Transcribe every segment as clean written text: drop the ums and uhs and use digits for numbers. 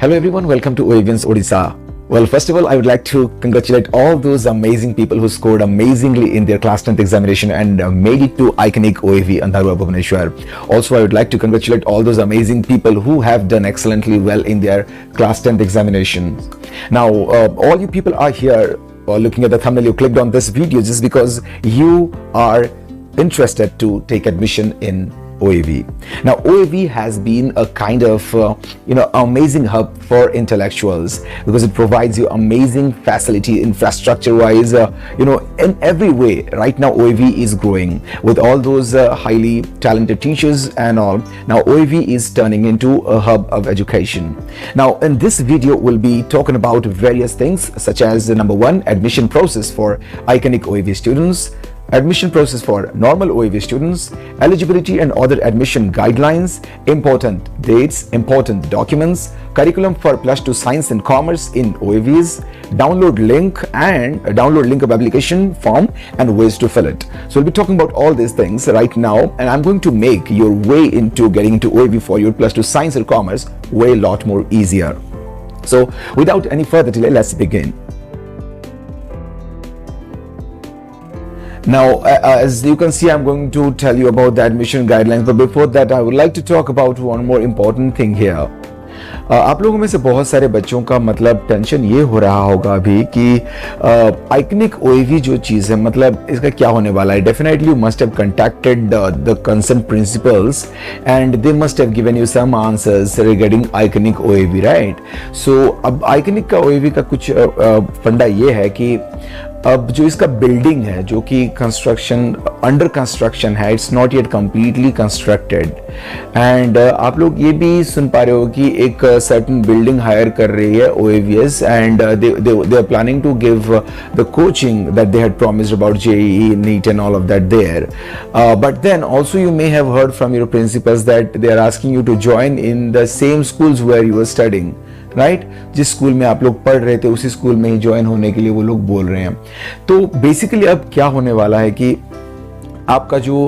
Hello everyone, welcome to OAVIANS Odisha. Well, first of all, I would like to congratulate all those amazing people who scored amazingly in their class 10th examination and made it to Iconic OAV Andharwa Bhubaneswar. Also, I would like to congratulate all those amazing people who have done excellently well in their class 10th examination. Now, all you people are here looking at the thumbnail, you clicked on this video just because you are interested to take admission in OAV. Now, OAV has been a kind of, amazing hub for intellectuals because it provides you amazing facility infrastructure-wise, in every way. Right now, OAV is growing with all those highly talented teachers and all. Now, OAV is turning into a hub of education. Now, in this video, we'll be talking about various things such as number one, admission process for Iconic OAV students, admission process for normal OAV students, eligibility and other admission guidelines, important dates, important documents, curriculum for plus 2 science and commerce in OAVs, download link of application form and ways to fill it. So we'll be talking about all these things right now, and I'm going to make your way into getting into OAV for your plus 2 science and commerce way a lot more easier. So without any further delay, let's begin. Now, as you can see, I'm going to tell you about the admission guidelines, but before that, I would like to talk about one more important thing here. आप लोगों में से बहुत सारे बच्चों का मतलब tension ये हो रहा होगा अभी कि आइकनिक ओएवी जो चीज़ है, मतलब इसका क्या होने वाला है. Definitely you must have contacted the concern principals and they must have given you some answers regarding iconic OAV, right. So अब आइकनिक का ओएवी का कुछ फंडा ये है कि अब जो इसका बिल्डिंग है जो कि कंस्ट्रक्शन अंडर कंस्ट्रक्शन है, it's not yet completely constructed. And आप लोग ये भी सुन पा रहे हो कि एक सर्टेन बिल्डिंग हायर कर रही है OAVS and they are planning to give the coaching that they had promised about JEE, NEET and all of that there. But then also you may have heard from your principals that they are asking you to join in the same schools where you were studying. Right जिस school में आप लोग पढ़ रहे थे उसी school में ही join होने के लिए वो लोग बोल रहे हैं. तो बेसिकली अब क्या होने वाला है कि आपका जो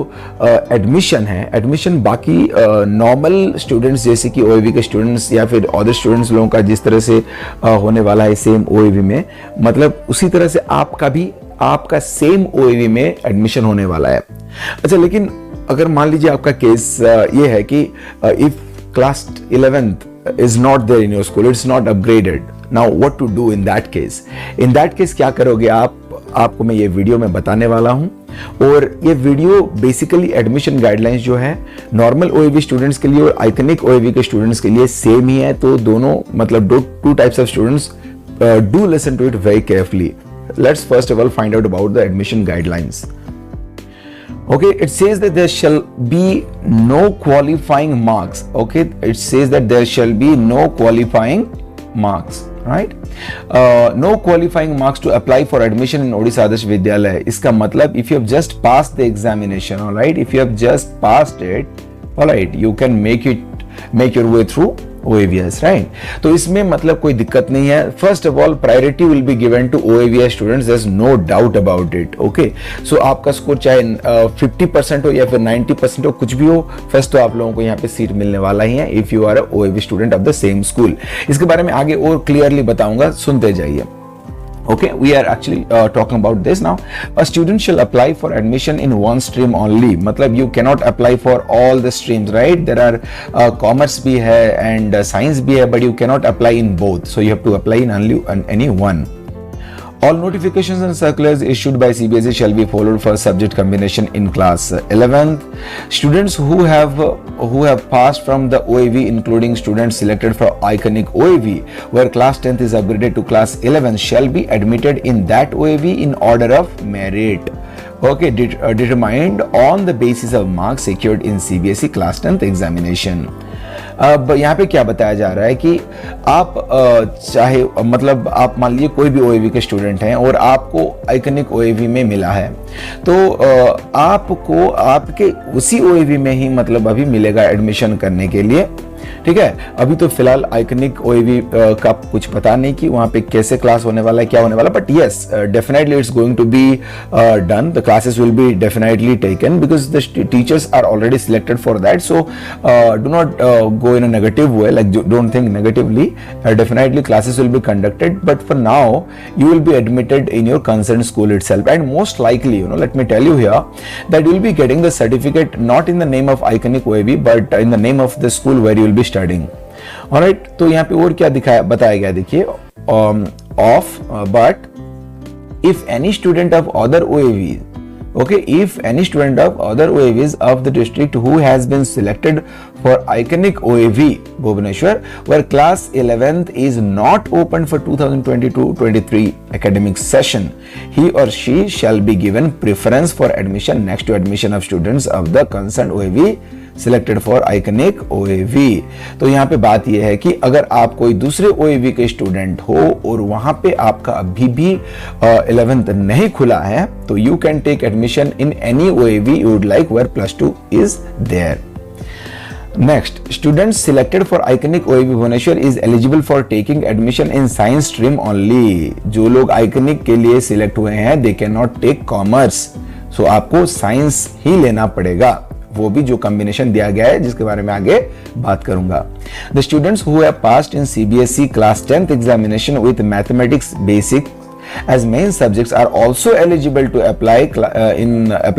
एडमिशन है, एडमिशन बाकी नॉर्मल स्टूडेंट्स जैसे कि OAV के स्टूडेंट्स या फिर अदर स्टूडेंट्स लोगों का जिस तरह से होने वाला है सेम OAV में, मतलब उसी तरह से आपका सेम OAV में एडमिशन होने वाला है. अच्छा, लेकिन अगर मान लीजिए आपका केस ये है कि if class 11th is not there in your school, it's not upgraded. Now what to do in that case? In that case क्या करोगे आपको मैं ये वीडियो में बताने वाला हूँ. और ये वीडियो बेसिकली एडमिशन गाइडलाइंस जो है नॉर्मल OAV स्टूडेंट्स के लिए और आइकनिक OAV के स्टूडेंट्स के लिए सेम ही है. तो दोनों मतलब two types of students do listen to it very carefully. Let's first of all find out about the admission guidelines. Okay, it says that there shall be no qualifying marks. Okay, it says that there shall be no qualifying marks, right? No qualifying marks to apply for admission in Odisha Adarsh Vidyalaya. इसका मतलब if you have just passed the examination, all right? If you have just passed it, all right, you can make your way through OAVS, right? तो इसमें मतलब कोई दिक्कत नहीं है. First of all priority will be given to OAVS students, there is no doubt about it. Okay, so आपका score चाहे 50% हो या फिर 90% हो, कुछ भी हो, फर्स्ट तो आप लोगों को यहाँ पे सीट मिलने वाला ही है if you are a OAV student of the same school. इसके बारे में आगे और क्लियरली बताऊंगा, सुनते जाइए. Okay, we are actually talking about this now. A student shall apply for admission in one stream only. मतलब you cannot apply for all the streams, right? There are commerce भी है and science भी है, but you cannot apply in both. So you have to apply in only any one. All notifications and circulars issued by CBSE shall be followed for subject combination in class 11th. Students who have passed from the OAV, including students selected for Iconic OAV, where class 10th is upgraded to class 11, shall be admitted in that OAV in order of merit. Okay, determined on the basis of marks secured in CBSE class 10th examination. अब यहाँ पे क्या बताया जा रहा है कि आप चाहे मतलब आप मान लीजिए कोई भी OAV के स्टूडेंट हैं और आपको आइकनिक OAV में मिला है, तो आपको आपके उसी OAV में ही मतलब अभी मिलेगा एडमिशन करने के लिए. ठीक है। अभी तो फिलहाल आइकनिक ओएवी का कुछ पता नहीं कि वहां पे कैसे क्लास होने वाला है, क्या होने वाला, but yes definitely it's going to be done, the classes will be definitely taken because the teachers are already selected for that, so do not go in a negative way, like don't think negatively. Definitely classes will be conducted, but for now you will be admitted in your concerned school itself, and most likely, let me tell you here that you will be getting the certificate not in the name of Iconic OAV but in the name of the school where you will be studying. Alright, तो यहाँ पे और क्या दिखाया बताया गया देखिए, but if any student of other OAVs, okay, if any student of other OAVs of the district who has been selected for Iconic OAV Bhubaneswar where class 11th is not open for 2022-23 academic session, he or she shall be given preference for admission next to admission of students of the concerned OAV selected for iconic OAV. तो यहाँ पे बात यह है कि अगर आप कोई दूसरे ओएवी के स्टूडेंट हो और वहां पे आपका अभी भी 11th नहीं खुला है, तो you can take admission in any OAV you would like where +2 is there. Next, students selected for Iconic OAV Bhubaneswar is eligible for taking admission in science stream only. जो लोग Iconic के लिए select हुए हैं, they cannot take commerce. So आपको science ही लेना पड़ेगा, वो भी जो कॉम्बिनेशन दिया गया है जिसके बारे में आगे बात करूंगा। The students who have passed in CBSE class 10th examination with mathematics basic as main subjects are also eligible to apply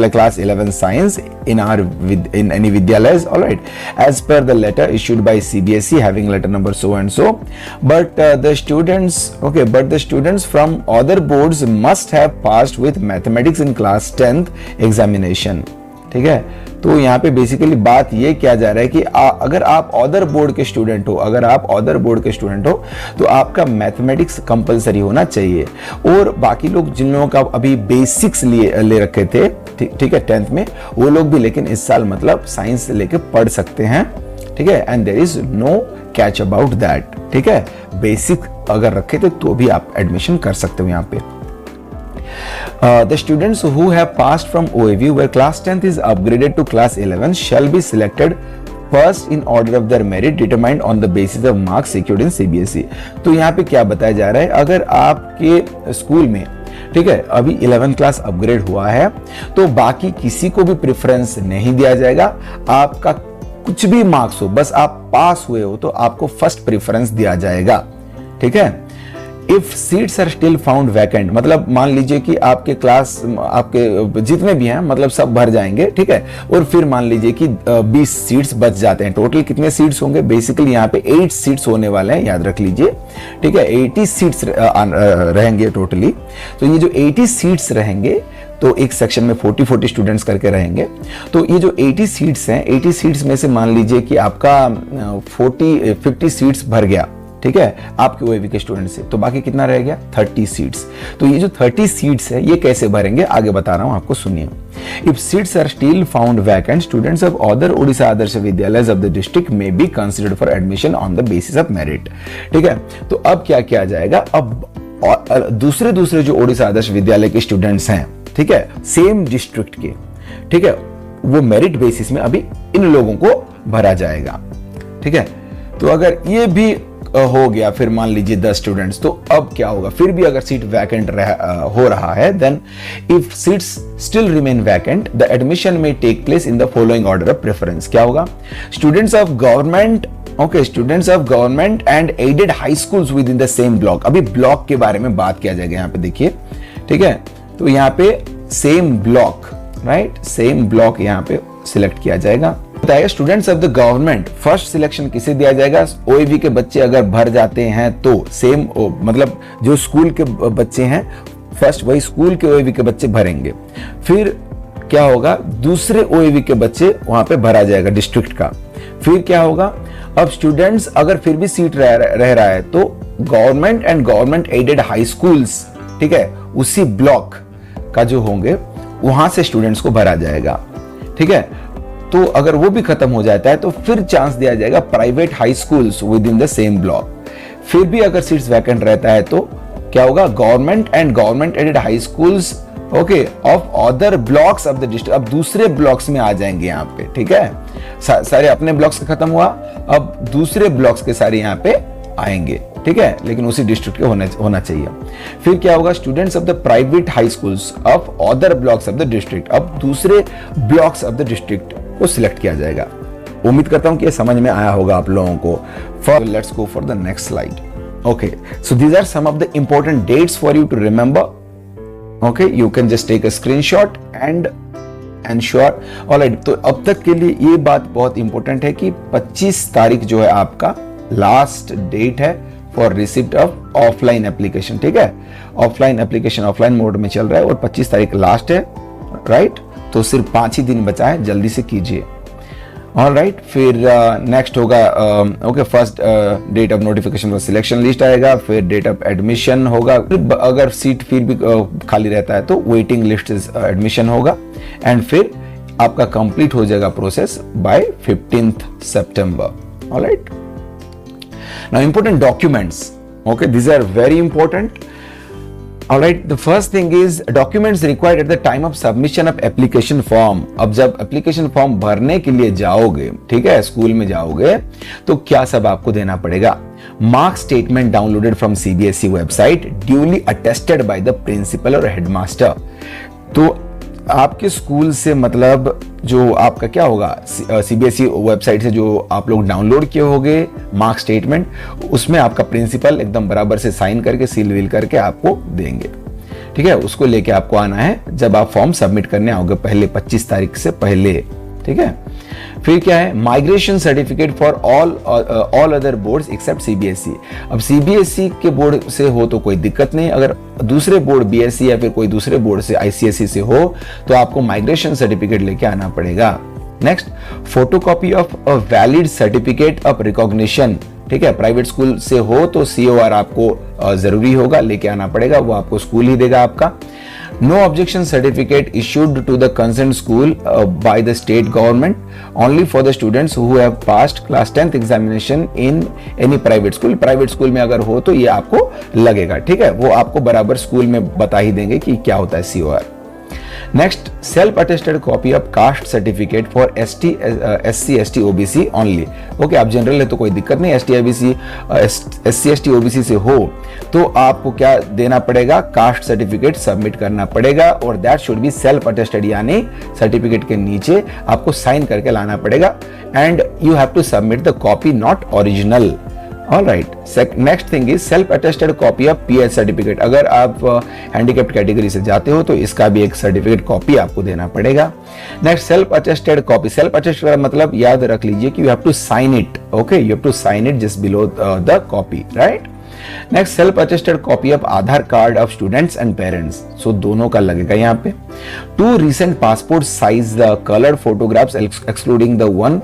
class 11 science in any vidyalayas, all right, as per the letter issued by CBSE having letter number so and so, but the students from other boards must have passed with mathematics in class 10th examination। ठीक है, तो यहाँ पे basically बात ये किया जा रहा है कि अगर आप अदर बोर्ड के स्टूडेंट हो, तो आपका मैथमेटिक्स कंपलसरी होना चाहिए। और बाकी लोग जिन लोगों का अभी बेसिक्स ले रखे थे, ठीक है, 10th में, वो लोग भी लेकिन इस साल मतलब साइंस लेके पढ़ सकते हैं। ठीक है, and there is no catch about that. ठीक है, बेसिक अगर रखे थे तो भी आप एडमिशन कर सकते हो यहाँ पे। The students who have passed from OAV where class 10th is upgraded to class 11 shall be selected first in order of their merit determined on the basis of marks secured in CBSE। तो यहाँ पे क्या बताया जा रहा है, अगर आपके स्कूल में, ठीक है, अभी 11th क्लास अपग्रेड हुआ है तो बाकी किसी को भी प्रेफरेंस नहीं दिया जाएगा। आपका कुछ भी मार्क्स हो, बस आप पास हुए हो तो आपको फर्स्ट प्रेफरेंस दिया जाएगा। ठीक है, if seats are still found vacant, मतलब मान लीजिए कि आपके क्लास, आपके जितने भी हैं मतलब सब भर जाएंगे। ठीक है, और फिर मान लीजिए कि 20 सीट्स बच जाते हैं। टोटल कितने सीट्स होंगे, बेसिकली यहाँ पे 8 सीट्स होने वाले हैं, याद रख लीजिए। ठीक है, 80 सीट्स रहेंगे टोटली। तो ये जो 80 सीट्स रहेंगे तो एक सेक्शन में 40 स्टूडेंट्स करके रहेंगे। तो ये जो 80 सीट्स हैं, 80 सीट्स में से मान लीजिए कि आपका 50 सीट्स भर गया, ठीक है, आपके ओएवी के स्टूडेंट से, तो बाकी कितना रह गया, 30 सीट्स। तो ये जो 30 सीट्स है ये कैसे भरेंगे आगे बता रहा हूं आपको, सुनिए। If seats are still found vacant, students of other Odisha Adarsha Vidyalaya of the district may be considered for admission on the basis of merit. ठीक है, तो अब क्या किया जाएगा, अब दूसरे जो ओडिशा आदर्श विद्यालय के स्टूडेंट्स हैं, ठीक है, सेम डिस्ट्रिक्ट के, ठीक है, वो मेरिट बेसिस में अभी इन लोगों को भरा जाएगा। ठीक है, तो अगर ये भी हो गया, फिर मान लीजिए 10 स्टूडेंट्स, तो अब क्या होगा, फिर भी अगर सीट वैकेंट हो रहा है, then if seats still remain vacant the admission may take place in the following order of preference. क्या होगा, students of government, okay, students of government and aided high schools within the same block. अभी block के बारे में बात किया जाएगा यहाँ पे, देखिए। ठीक है, तो यहाँ पे same block, right, same block यहाँ पे सिलेक्ट किया जाएगा। बताइए, students of the government first selection किसे दिया जाएगा, ओएवी के बच्चे अगर भर जाते हैं तो सेम, मतलब जो स्कूल के बच्चे हैं फर्स्ट, वही स्कूल के ओएवी के बच्चे भरेंगे। फिर क्या होगा, दूसरे ओएवी के बच्चे वहां पे भरा जाएगा डिस्ट्रिक्ट का। फिर क्या होगा, अब स्टूडेंट्स अगर फिर भी सीट रह रहा है तो government and government aided high schools, ठीक है, उसी ब्लॉक का जो होंगे वहां से स्टूडेंट्स को भरा जाएगा। ठीक है, तो अगर वो भी खत्म हो जाता है तो फिर चांस दिया जाएगा private high schools within the same block. फिर भी अगर सीट्स वैकेंट रहता है तो क्या होगा, government and government aided high schools, okay, of other blocks of the district, अब दूसरे ब्लॉक्स में आ जाएंगे यहाँ पे। ठीक है, सारे अपने ब्लॉक्स का खत्म हुआ, अब दूसरे ब्लॉक्स के सारे यहाँ पे आएंगे, ठीक है, लेकिन उसी डिस्ट्रिक्ट के होना चाहिए। फिर क्या होगा, students of the private high schools of other blocks of the district, अब दूसरे ब्लॉक्स ऑफ द डिस्ट्रिक्ट को सिलेक्ट किया जाएगा। उम्मीद करता हूं कि ये समझ में आया होगा आप लोगों को। Let's go for the next slide. Okay, so these are some of the important dates for you to remember. Okay, you can just take a screenshot and ensure. Alright, तो अब तक के लिए ये बात बहुत इंपॉर्टेंट है कि 25 तारीख जो है आपका लास्ट डेट है for receipt of offline application, ठीक है। ऑफलाइन एप्लीकेशन ऑफलाइन मोड में चल रहा है और 25 तारीख लास्ट है, राइट। तो सिर्फ 5 ही दिन बचा है, जल्दी से कीजिए। ऑलराइट, फिर नेक्स्ट होगा okay, first date of notification for selection list आएगा, फिर डेट ऑफ एडमिशन होगा, अगर सीट फिर भी खाली रहता है तो वेटिंग लिस्ट एडमिशन होगा, एंड फिर आपका कंप्लीट हो जाएगा process by 15th September। Alright, now important documents, okay, these are very important। Alright, the first thing is documents required at the time of submission of application form। अब जब application form भरने के लिए जाओगे, ठीक है, स्कूल में जाओगे, तो क्या सब आपको देना पड़ेगा। Mark statement downloaded from CBSE website duly attested by the principal और हेडमास्टर। तो आपके स्कूल से मतलब जो आपका क्या होगा, सीबीएसई वेबसाइट से जो आप लोग डाउनलोड किए होंगे मार्क स्टेटमेंट, उसमें आपका प्रिंसिपल एकदम बराबर से साइन करके सील वील करके आपको देंगे, ठीक है। उसको लेके आपको आना है जब आप फॉर्म सबमिट करने आओगे, पहले 25 तारीख से पहले, ठीक है। फिर क्या है, migration certificate for all other boards except CBSE. अब सीबीएसई के बोर्ड से हो तो कोई दिक्कत नहीं, अगर दूसरे बोर्ड बीएसई या फिर कोई दूसरे बोर्ड से आईसीएसई से हो तो आपको माइग्रेशन सर्टिफिकेट लेके आना पड़ेगा। Next, photocopy of a valid certificate of recognition, ठीक है। प्राइवेट स्कूल से हो तो सीओआर आपको जरूरी होगा, लेके आना पड़ेगा, वो आपको स्कूल ही देगा आपका। No objection certificate issued to the concerned school by the state government only for the students who have passed class 10th examination in any private school। Private school में अगर हो तो ये आपको लगेगा, ठीक है, वो आपको बराबर स्कूल में बता ही देंगे कि क्या होता है COR. Next, self attested copy of caste certificate for SC ST OBC only. Okay, आप जनरल है तो कोई दिक्कत नहीं, SC ST OBC से हो तो आपको क्या देना पड़ेगा, कास्ट सर्टिफिकेट सबमिट करना पड़ेगा, और that should be self attested, यानी सर्टिफिकेट के नीचे आपको साइन करके लाना पड़ेगा, and you have to submit the copy not original. Alright, next thing is self attested copy of PH certificate. अगर आप हैंडीकैप्ड कैटेगरी से जाते हो तो इसका भी एक सर्टिफिकेट कॉपी आपको देना पड़ेगा। Next, self attested copy. Self attested का मतलब याद रख लीजिए कि you have to sign it, okay, you have to sign it just below the copy, right. Next, self attested copy of Aadhaar card of students and parents, so दोनों का लगेगा यहाँ पे। 2 recent passport size colored photographs excluding the one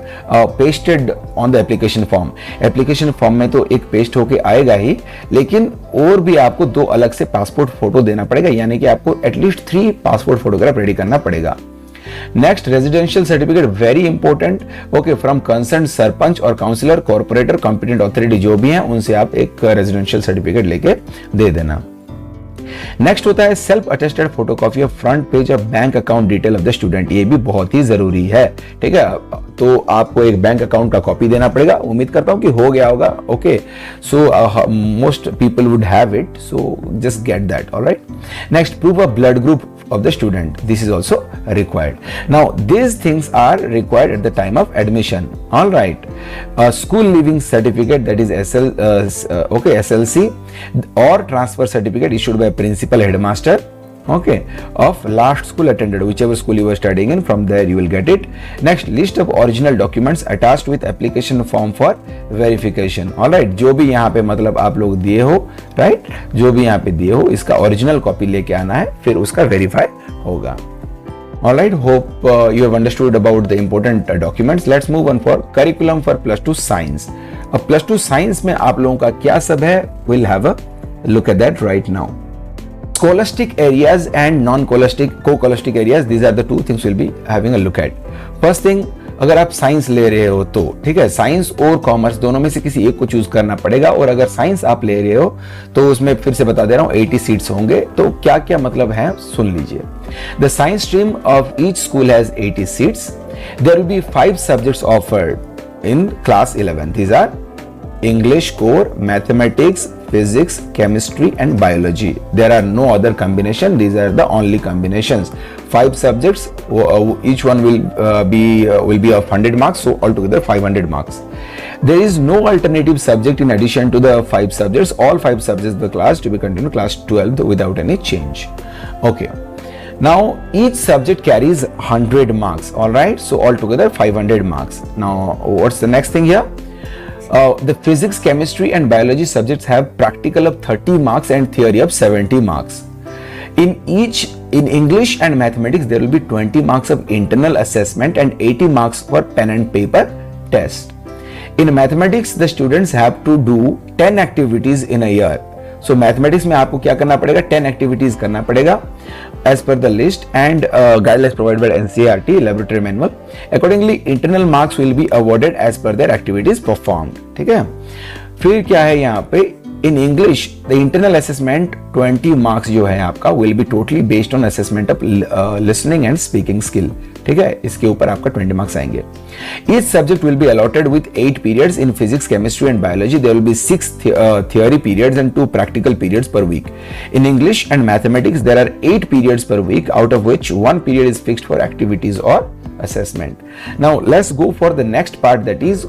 pasted on the application form। Application form में तो एक paste होके आएगा ही, लेकिन और भी आपको 2 अलग से पासपोर्ट फोटो देना पड़ेगा, यानी कि आपको एटलीस्ट 3 पासपोर्ट फोटोग्राफ रेडी करना पड़ेगा। Next, residential certificate, very important, okay, from concern sarpanch और काउंसिलर, कॉर्पोरेटर, कॉम्पिटेंट अथॉरिटी जो भी हैं उनसे आप एक रेजिडेंशियल सर्टिफिकेट लेके दे देना। नेक्स्ट होता है self attested photocopy of front page of bank account detail of the student. ये भी बहुत ही जरूरी है, ठीक है, तो आपको एक बैंक अकाउंट का कॉपी देना पड़ेगा। उम्मीद करता हूं कि हो गया होगा, okay, so most people would have it, so just get that. Alright, next, proof of blood group of the student, this is also required। Now these things are required at the time of admission। All right, a school leaving certificate, that is SLC, or transfer certificate issued by principal, headmaster, okay, of last school attended, whichever school you were studying in, from there you will get it। Next, list of original documents attached with application form for verification। all right, जो भी यहाँ पे मतलब आप लोग दिए हो, right, जो भी यहाँ पे दिए हो इसका ओरिजिनल कॉपी लेके आना है, फिर उसका वेरीफाई होगा। all right, hope you have understood about the important documents। let's move on for curriculum for +2 science। अब +2 science में आप लोगों का क्या सब है, we'll have a look at that right now। Scholastic areas and non-scholastic, co-scholastic areas, these are the 2 things we'll be having a look at। First thing, अगर आप साइंस ले रहे हो तो ठीक है, साइंस और कॉमर्स दोनों में से किसी एक को चूज करना पड़ेगा, और अगर साइंस आप ले रहे हो तो उसमें फिर से बता दे रहा हूं 80 सीट्स होंगे। तो क्या क्या मतलब है सुन लीजिए। The science stream of each school has 80 seats There will be 5 subjects offered in class 11. These are English core, mathematics, physics, chemistry and biology. There are no other combination. These are the only combinations. 5 subjects, each one will be of 100 marks, so altogether 500 marks. There is no alternative subject in addition to the 5 subjects. All 5 subjects of the class to be continued class 12 without any change. Okay. Now each subject carries 100 marks. All right. So altogether 500 marks. Now what's the next thing here? The physics, chemistry and biology subjects have practical of 30 marks and theory of 70 marks. In English and mathematics, there will be 20 marks of internal assessment and 80 marks for pen and paper test. In mathematics, the students have to do 10 activities in a year. So mathematics में आपको क्या करना पड़ेगा? 10 activities करना पड़ेगा as per the list and guidelines provided by NCERT laboratory manual. Accordingly, internal marks will be awarded as per their activities performed. ठीक है? फिर क्या है यहाँ पे? In English, the internal assessment 20 marks जो है आपका will be totally based on assessment of listening and speaking skill. ठीक है, इसके ऊपर आपका 20 marks आएंगे. Each subject will be allotted with 8 periods in physics, chemistry and biology. There will be 6 theory periods and 2 practical periods per week. In English and mathematics, there are 8 periods per week, out of which 1 period is fixed for activities or assessment. Now let's go for the next part, that is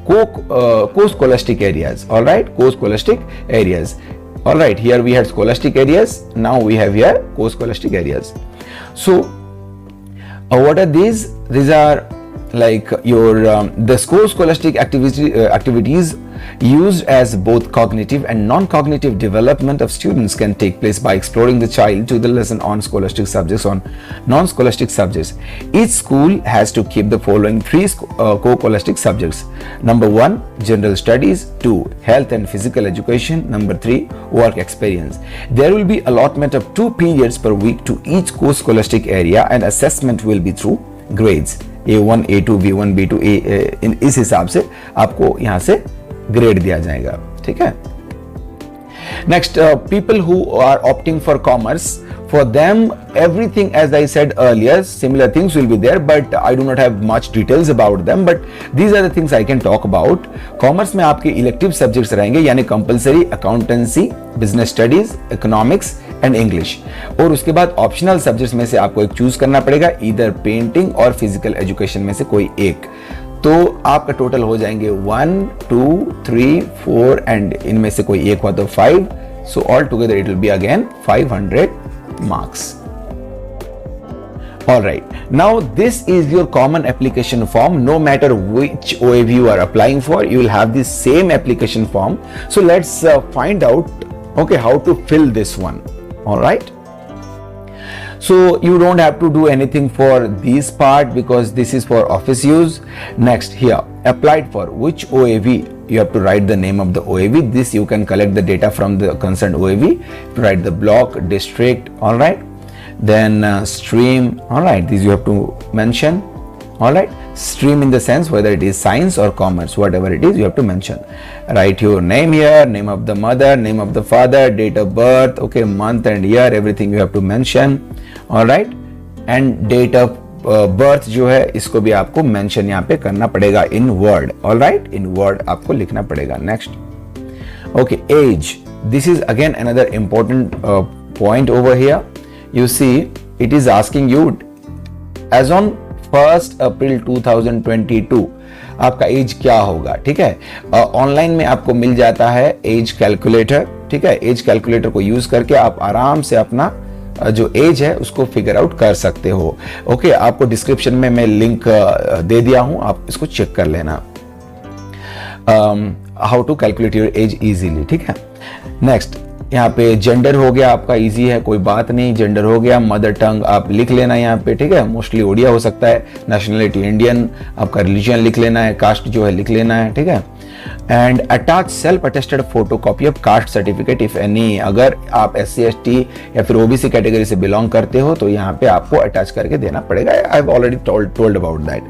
co-scholastic areas. All right, co-scholastic areas. All right, here we had scholastic areas. Now we have here co-scholastic areas. So what are these? These are like your the scholastic activities used as both cognitive and non-cognitive development of students can take place by exploring the child to the lesson on scholastic subjects, on non-scholastic subjects. Each school has to keep the following 3 co-scholastic subjects. Number 1, general studies. 2, health and physical education. Number 3, work experience. There will be allotment of 2 periods per week to each co-scholastic area and assessment will be through grades A1, A2, B1, B2, A इस हिसाब से आपको यहाँ से grade दिया जाएगा. ठीक है. Next, people who are opting for commerce, for them everything, as I said earlier, similar things will be there, but I do not have much details about them, but these are the things I can talk about. Commerce में आपके elective subjects रहेंगे, यानी compulsory accountancy, business studies, economics and English. और उसके बाद optional subjects में से आपको एक choose करना पड़ेगा, either painting और physical education में से कोई एक. तो आपका टोटल हो जाएंगे 1, 2, 3, 4 एंड इनमें से कोई एक हुआ तो 5. So all together it will be again 500 marks. All right. Now this is your common application form. No matter which OAV you are applying for, you will have the same application form. So let's find out, okay, how to fill this one. All right. So you don't have to do anything for this part because this is for office use. Next, here, applied for which OAV, you have to write the name of the OAV. This you can collect the data from the concerned OAV. Write the block, district, all right. Then stream, all right. These you have to mention, all right. Stream in the sense whether it is science or commerce, whatever it is, you have to mention. Write your name here, name of the mother, name of the father, date of birth, okay, month and year, everything you have to mention. All right, and date of birth जो है इसको भी आपको mention यहाँ पे करना पड़ेगा in word. All right, in word आपको लिखना पड़ेगा. Next, okay, age. This is again another important point over here. You see, it is asking you as on 1st April 2022 आपका एज क्या होगा. ठीक है, ऑनलाइन में आपको मिल जाता है एज कैलकुलेटर. ठीक है, एज कैलकुलेटर को यूज करके आप आराम से अपना जो एज है उसको फिगर आउट कर सकते हो. ओके, आपको डिस्क्रिप्शन में मैं लिंक दे दिया हूं, आप इसको चेक कर लेना. How to calculate your age easily. ठीक है. नेक्स्ट, यहाँ पे जेंडर हो गया आपका, इजी है, कोई बात नहीं. जेंडर हो गया. मदर टंग आप लिख लेना यहाँ पे. ठीक है, मोस्टली ओडिया हो सकता है. नेशनलिटी इंडियन, आपका रिलीजन लिख लेना है. कास्ट जो है लिख लेना है. ठीक है. And attach self attested photocopy of caste certificate if any. अगर आप SC ST या फिर OBC कैटेगरी से बिलोंग करते हो तो यहाँ पे आपको अटैच करके देना पड़ेगा. I have already told about that.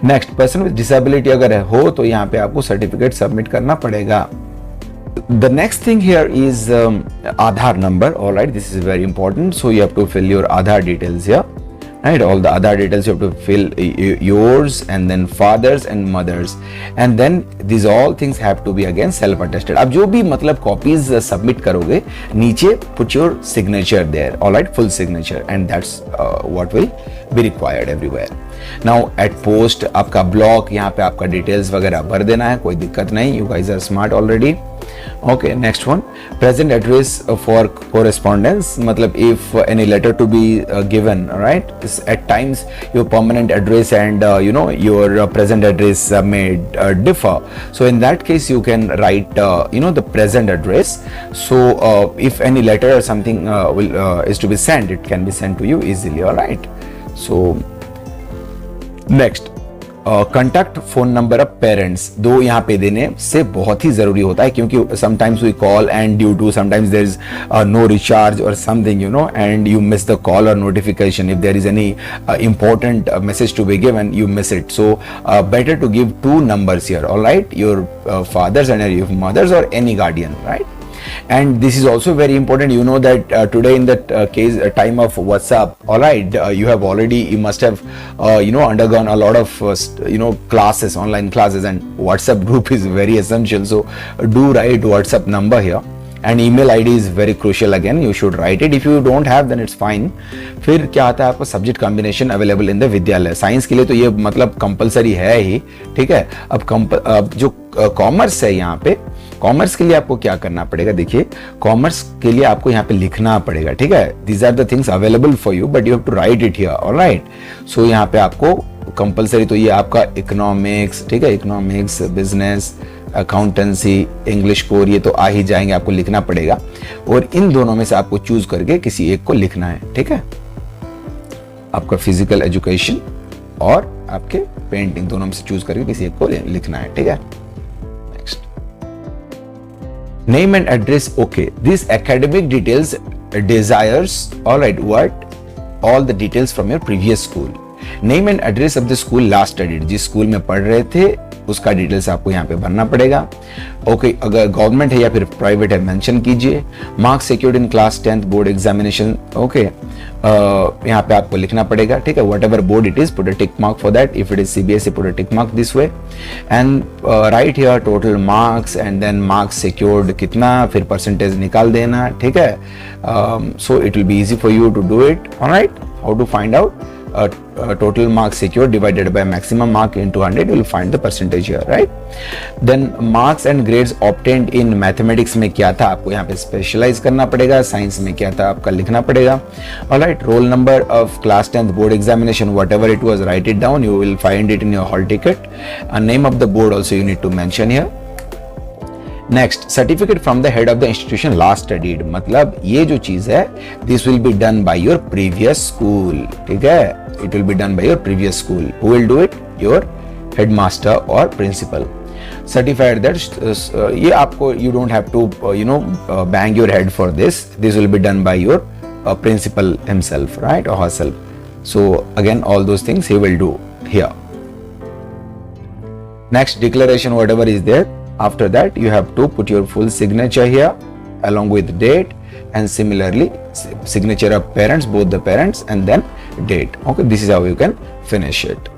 Next, person with disability अगर हो तो यहाँ पे आपको सर्टिफिकेट सबमिट करना पड़ेगा. The next thing here is Aadhaar number. All right, this is very important. So you have to fill your Aadhaar details here. right? All the other details you have to fill yours and then fathers and mothers, and then these all things have to be again self attested. अब जो भी मतलब copies submit करोगे नीचे put your signature there, all right, full signature, and that's what will be required everywhere. Now at post आपका block, यहाँ पे आपका details वगैरह भर देना है, कोई दिक्कत नहीं, you guys are smart already. Okay, next one, present address for correspondence, matlab if any letter to be given, right, at times your permanent address and your present address may differ, so in that case you can write the present address. So if any letter or something is to be sent, it can be sent to you easily, all right. So next, contact phone number of parents, दो यहाँ पे देने से बहुत ही जरूरी होता है, क्योंकि sometimes we call and due to sometimes there is no recharge और something and you miss the call और notification. If there is any important message to be given, you miss it. So better to give two numbers here, all right, your fathers and your mothers or any guardian, right? And this is also very important. You know that today in the time of WhatsApp, all right, you must have undergone a lot of classes, online classes, and WhatsApp group is very essential. So do write WhatsApp number here, and email ID is very crucial. Again, you should write it. If you don't have, then it's fine. फिर क्या आता है आपको subject combination available in the विद्यालय. Science के लिए तो ये मतलब कंपलसरी है ही, ठीक है. अब जो कॉमर्स है, यहाँ पे कॉमर्स के लिए आपको क्या करना पड़ेगा, देखिए कॉमर्स के लिए आपको यहाँ पे लिखना पड़ेगा, ठीक है. These are the things available for you, but you have to write it here, alright. So यहाँ पे आपको कंपलसरी तो ये आपका इकोनॉमिक्स, ठीक है, economics, business, accountancy, English core, ये तो आ ही जाएंगे, आपको लिखना पड़ेगा. और इन दोनों में से आपको चूज करके किसी एक को लिखना है, ठीक है. आपका फिजिकल एजुकेशन और आपके पेंटिंग, दोनों में से चूज करके किसी एक को लिखना है, ठीक है. Next, name and address. Okay, this academic details desires, all right, what all the details from your previous school. Name and address of the school last studied, जिस स्कूल में पढ़ रहे थे उसका डिटेल्स आपको यहाँ पे भरना पड़ेगा. ओके, अगर गवर्नमेंट है या फिर प्राइवेट है मेंशन कीजिए. Marks secured in class 10th board examination. Okay, यहाँ पे आपको लिखना पड़ेगा, ठीक है. Whatever board it is, put a tick mark for that. If it is CBSE, put a tick mark this way and write here total marks and then marks secured कितना, फिर percentage निकाल देना, ठीक है. So it will be easy for you to do it, alright. How to find out total marks secured divided by maximum mark into 100, you will find the percentage here, right? Then marks and grades obtained in mathematics में क्या था, आपको यहाँ पे specialise करना पड़ेगा. Science में क्या था आपका लिखना पड़ेगा. Alright, roll number of class 10th board examination, whatever it was, write it down. You will find it in your hall ticket. A name of the board also you need to mention here. Next, certificate from the head of the institution last studied, मतलब ये जो चीज है, this will be done by your previous school, ठीक है. It will be done by your previous school. Who will do it? Your headmaster और principal. Certified that ये आपको, you don't have to bang your head for this. This will be done by your principal himself, right, or herself. So again, all those things he will do here. Next, declaration, whatever is there. After that, you have to put your full signature here along with date, and similarly signature of parents, both the parents, and then date. Okay, this is how you can finish it.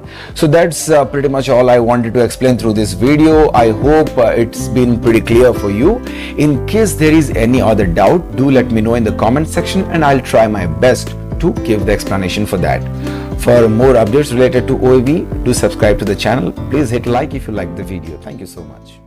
So that's pretty much all I wanted to explain through this video. I hope it's been pretty clear for you. In case there is any other doubt, do let me know in the comment section and I'll try my best to give the explanation for that. For more updates related to OAV, do subscribe to the channel. Please hit like if you like the video. Thank you so much.